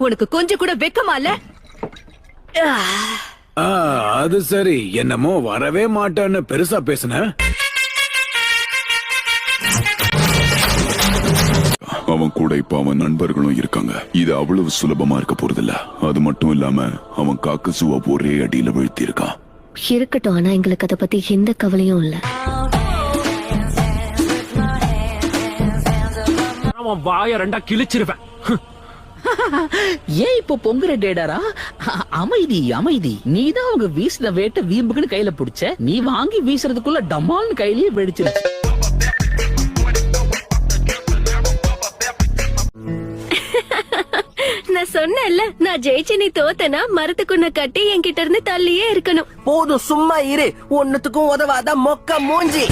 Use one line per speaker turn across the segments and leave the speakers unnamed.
உனக்கு கொஞ்சம் கூட வெக்கமா இல்ல?
அது சரி, என்னமோ வரவே மாட்டேன்னு பெருசா பேசுன.
அவன் கூட இப்ப அவன் நண்பர்களும் இருக்காங்க. இது அவ்வளவு சுலபமா இருக்க போறதில்ல. அது மட்டும் இல்லாம அவன் காக்கசுவா ஒரே அடியில வீழ்த்தி இருக்கான்.
இருக்கட்டும், ஆனா எங்களுக்கு அதை பத்தி எந்த கவலையும் இல்ல.
அவன் வாய ரெண்டா கிழிச்சிருவேன்.
ஏன் இப்போ பொங்குற டேடாரா? அமைதி அமைதி. நீதான் அவங்க வீசின வேட்ட வீம்புக்குன்னு கையில பிடிச்ச. நீ வாங்கி வீசுறதுக்குள்ள டமால்னு கையிலேயே வெடிச்சிருச்சு.
நான் சொன்னேன்ல, நான் ஜெயிச்சு நீ தோத்தனா மரத்துக்குன்ன கட்டி என்கிட்ட இருந்து தள்ளியே இருக்கணும்.
போதும், சும்மா இரு. ஒன்னுத்துக்கும் உதவாத மொக்க மூஞ்சி.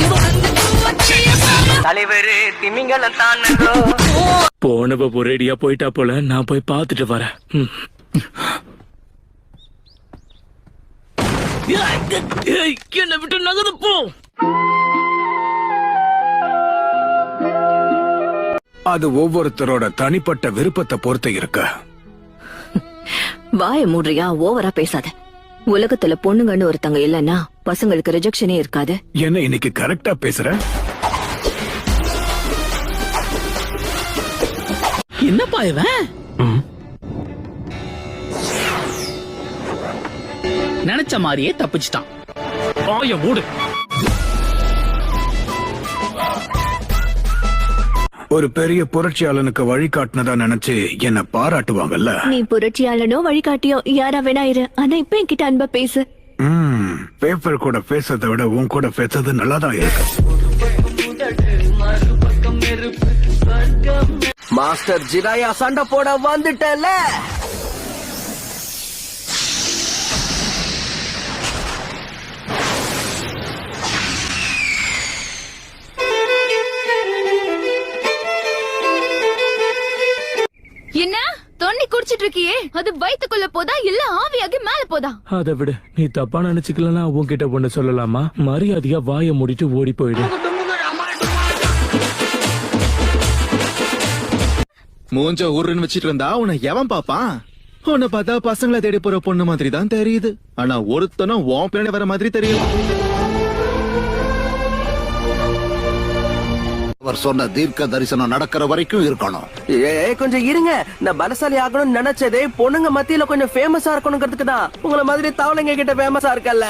தலைவரு திமிங்கலம் தானோ.
போனவ ஒரேடியா போயிட்டா போல. நான் போய் பாத்துட்டு வரேன். என்ன விட்டு நகர்ந்து போ.
அது ஒவ்வொருத்தரோட தனிப்பட்ட விருப்பத்தை பொறுத்து இருக்கு.
வாய மூடுறியா? ஓவரா பேசாத. உலகத்துல பொண்ணுங்கன்னு ஒருத்தங்க இல்லன்னா பசங்களுக்கு ரிஜெக்ஷனே இருக்காது.
என்ன இன்னைக்கு கரெக்டா பேசுற?
என்னப்பா இவன்? நினைச்ச மாதிரியே தப்பிச்சிட்டான்.
வாய மூடு.
ஒரு பெரிய புரட்சியாளனுக்கு வழிகாட்டினதா நினைச்சு என்ன பாராட்டுவாங்கல்ல.
நீ புரட்சியாளனோ வழிகாட்டியோ யாரா வேணா இரு, ஆனா இப்ப என்கிட்ட அன்பா பேசு.
பேப்பர் கூட பேசுறதை விட உன் கூட பேசுறது நல்லாதான் இருக்கு.
மாஸ்டர் ஜிராயா சண்டை போட வந்துட்டல.
என்ன தொண்ணி குடிச்சிட்டு இருக்கியே? அது வயித்துக்குள்ள போதா இல்ல ஆவியாகி மேல போதா?
அதை விட நீ தப்பா நினைச்சுக்கலன்னா உன்கிட்ட ஒண்ணு சொல்லலாமா? மரியாதையா வாய மூடிட்டு ஓடி போயிடு.
மூஞ்ச ஊருன்னு வச்சிட்டு இருந்தா உன்னை எவன் பாப்பான்? உன்னை பார்த்தா பசங்களை தேடி போற பொண்ணு மாதிரி தான் தெரியுது. ஆனா ஒருத்தனும் உன் பின்னாடி வர மாதிரி தெரியல.
அவர் சொன்ன தீர்க்க தரிசனம் நடக்கிற வரைக்கும் இருக்கணும்.
கொஞ்சம் இருங்க. நான் பலசாலி ஆகணும்னு நினைச்சதே பொண்ணுங்க மத்தியில கொஞ்சம் ஃபேமஸா இருக்கணுங்கிறதுக்கு தான். உங்களை மாதிரி தவளைங்க கிட்ட ஃபேமஸா இருக்கல்ல.